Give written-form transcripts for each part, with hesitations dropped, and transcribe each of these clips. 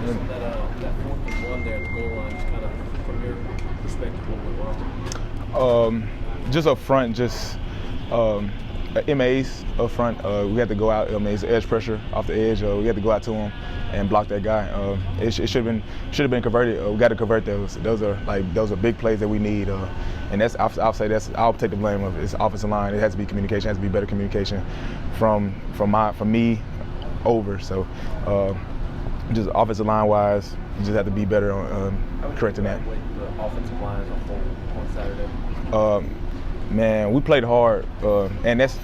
That 4th and 1 there, the goal line, just kind of from your perspective, what went wrong? Just up front, MAs up front. We had to go out. It's edge pressure off the edge. We had to go out to him and block that guy. It should have been converted. We got to convert those. Those are big plays that we need. And I'll take the blame of it's offensive line. It has to be communication. It has to be better communication from me over. So just offensive line wise, you just have to be better on correcting that. The offensive line as a whole on Saturday. Man, we played hard, and that's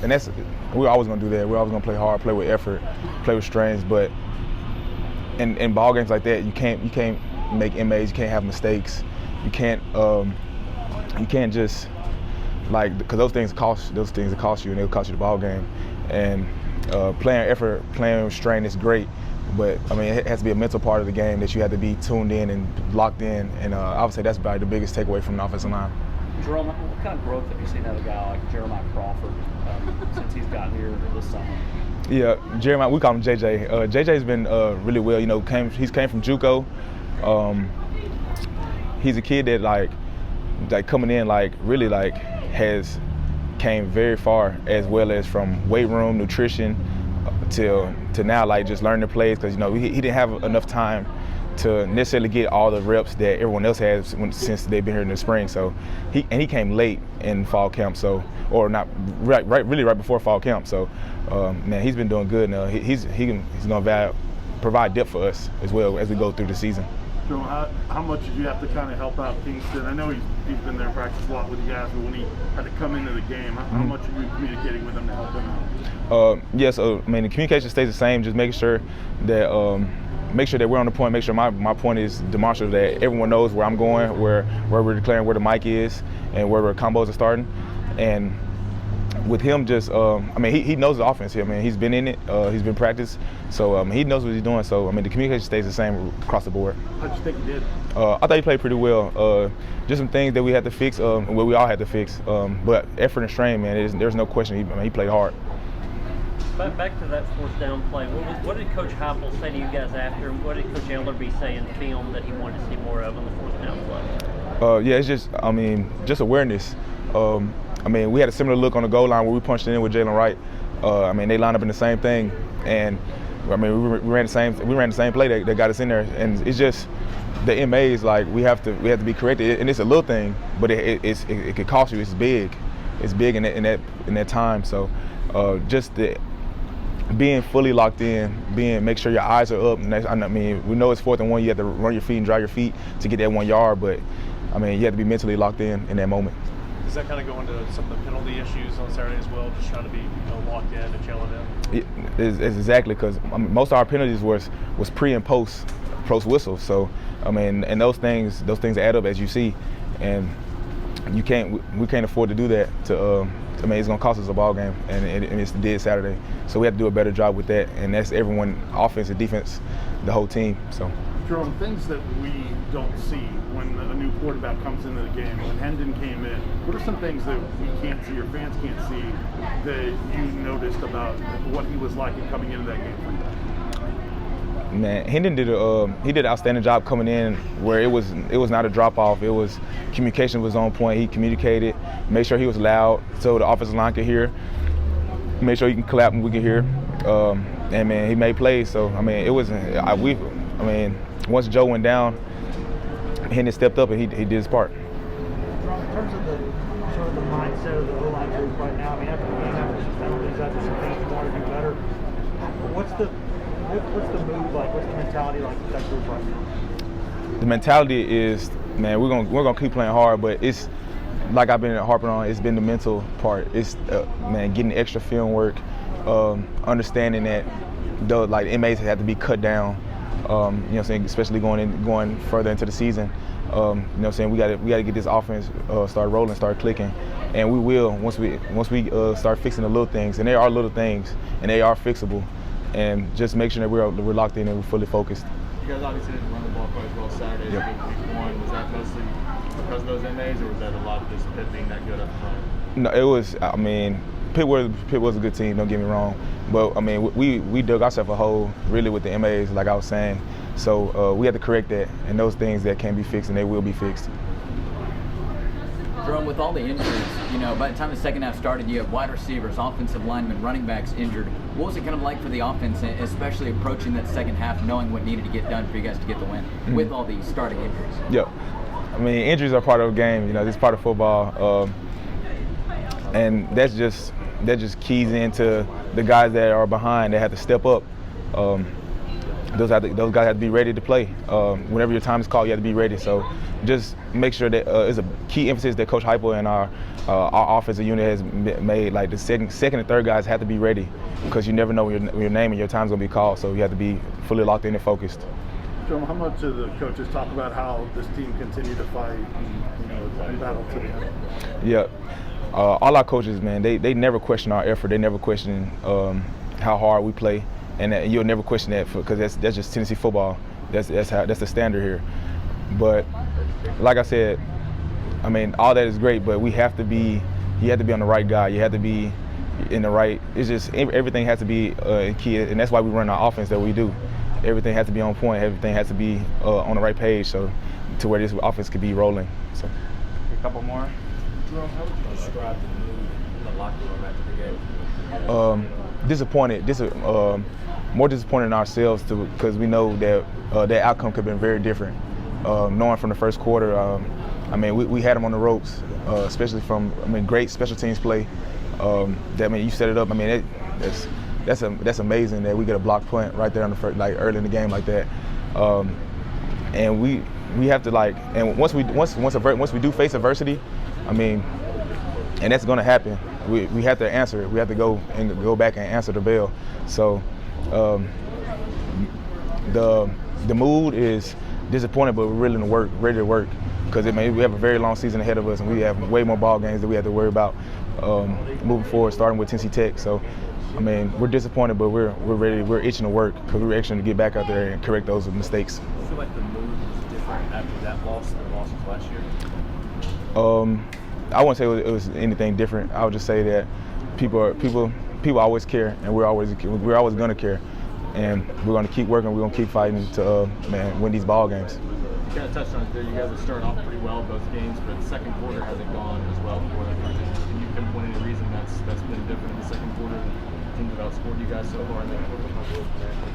we're always gonna do that. We're always gonna play hard, play with effort, play with strengths. But in ball games like that, you can't make MAs. You can't have mistakes. You can't just because those things cost you, and they'll cost you the ball game. And playing effort, playing with strength is great. But I mean, it has to be a mental part of the game that you have to be tuned in and locked in. And I would say that's probably the biggest takeaway from the offensive line. Jerome, what kind of growth have you seen out of a guy like Jeremiah Crawford since he's gotten here this summer? Yeah, Jeremiah, we call him JJ. JJ's been really well. You know, he's came from JUCO. He's a kid that like coming in really has came very far, as well as from weight room, nutrition, to now just learning the plays, because he didn't have enough time to necessarily get all the reps that everyone else has since they've been here in the spring. So he came late in fall camp, or not really right before fall camp. So man, he's been doing good now. He's gonna provide depth for us as well as we go through the season. So how much did you have to kind of help out Kingston? I know he's been there practice a lot with you guys, but when he had to come into the game, how much are you communicating with him to help him out? Yes, I mean the communication stays the same. Just making sure that we're on the point. Make sure my point is demonstrative, that everyone knows where I'm going, where we're declaring where the mic is, and where the combos are starting. And with him, he knows the offense here. I mean, he's been in it. He's been practiced, so he knows what he's doing. So I mean, the communication stays the same across the board. How'd you think he did? I thought he played pretty well. Just some things that we had to fix, we all had to fix. But effort and strain, man, there's no question. He played hard. Back to that 4th down play. What did Coach Heupel say to you guys after, and what did Coach Ellerby say in film that he wanted to see more of on the 4th down play? Yeah, it's just awareness. We had a similar look on the goal line where we punched it in with Jalen Wright. They lined up in the same thing, and we ran the same play that got us in there. And it's just the MAs, we have to be corrected. And it's a little thing, but it could cost you. It's big in that time. So just being fully locked in, make sure your eyes are up. We know it's 4th and 1. You have to run your feet and drive your feet to get that 1 yard, but you have to be mentally locked in that moment. Does that kind of go into some of the penalty issues on Saturday as well, just trying to be locked in and chilling in? It's exactly, because most of our penalties was pre and post whistle. So and those things add up, as you see, and we can't afford to do that. It's gonna cost us a ball game, and it's did Saturday. So we have to do a better job with that, and that's everyone, offense and defense, the whole team. So. Jerome, things that we don't see when a new quarterback comes into the game. When Hendon came in, what are some things that we can't see or fans can't see that you noticed about what he was like in coming into that game for you? Man, Hendon did an outstanding job coming in, where it was not a drop off. It was communication was on point. He communicated, made sure he was loud so the offensive line could hear. Made sure he can clap and we could hear. And man, he made plays. So once Joe went down, Hendon stepped up and he did his part. In terms of the mindset of the O-line group right now, after the game, after some penalties, after some things you want to do better, what's the move like? What's the mentality like with that group right now? The mentality is, man, we're gonna keep playing hard, but it's like I've been harping on. It's been the mental part. It's getting extra film work, understanding that the MAs have to be cut down. Especially going further into the season. We got to get this offense start rolling, start clicking, and we will once we start fixing the little things. And they are little things, and they are fixable. And just make sure that we're locked in and we're fully focused. You guys obviously didn't run the ball quite as well Saturday. Yep. Week 1. Was that mostly because of those MAs, or was that a lot of just Pitt being that good up front? No, it was. Pitt was a good team. Don't get me wrong, But I mean, we dug ourselves a hole really with the MAs, like I was saying. So we had to correct that, and those things that can be fixed, and they will be fixed. Jerome, with all the injuries, by the time the second half started, you have wide receivers, offensive linemen, running backs injured. What was it kind of like for the offense, especially approaching that second half, knowing what needed to get done for you guys to get the win with all these starting injuries? Yeah, I mean, injuries are part of the game. This is part of football, and that just keys into the guys that are behind that have to step up. Those guys have to be ready to play. Whenever your time is called, you have to be ready. So just make sure that it's a key emphasis that Coach Heupel and our offensive unit has made. Like the second and third guys have to be ready, because you never know when your name and your time is going to be called. So you have to be fully locked in and focused. Jerome, how much do the coaches talk about how this team continue to fight and battle to the end? Yeah. All our coaches, man, they never question our effort. They never question how hard we play. And you'll never question that, because that's just Tennessee football. That's the standard here. But like I said, I mean, all that is great, but you have to be on the right guy. You have to be in the right. It's just everything has to be key, and that's why we run our offense that we do. Everything has to be on point. Everything has to be on the right page, so to where this offense could be rolling. So. A couple more. Jerome, how would you describe the mood in the locker room after the game? Disappointed. More disappointed in ourselves, because we know that that outcome could have been very different. Knowing from the first quarter, I mean, we had them on the ropes, especially from great special teams play. You set it up. I mean, that's amazing that we get a block punt right there on the first, like early in the game like that. And we have to and once we do face adversity, I mean, and that's going to happen. We have to answer it. We have to go back and answer the bell. So the mood is disappointed, but we're ready to work, because we have a very long season ahead of us, and we have way more ball games that we have to worry about moving forward, starting with Tennessee Tech. So, I mean, we're disappointed, but we're ready. We're itching to work, because we're itching to get back out there and correct those mistakes. Do you feel like the mood was different after that loss than the losses last year? I wouldn't say it was anything different. I would just say that people always care, and we're always going to care, and we're going to keep working. We're going to keep fighting to win these ball games. You kind of touched on it there. You guys have started off pretty well both games, but the second quarter hasn't gone as well for them. Can you pinpoint any reason that's been different in the second quarter? Teams have outscored you guys so far in that quarter?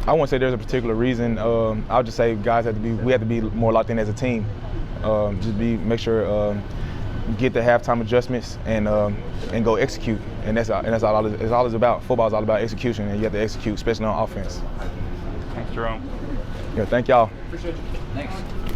I won't say there's a particular reason. I'll just say we have to be more locked in as a team. Make sure get the halftime adjustments and go execute, and that's all it's about. Football is all about execution, and you have to execute, especially on offense. Thanks, Jerome. Yeah, thank y'all. Appreciate you. Thanks.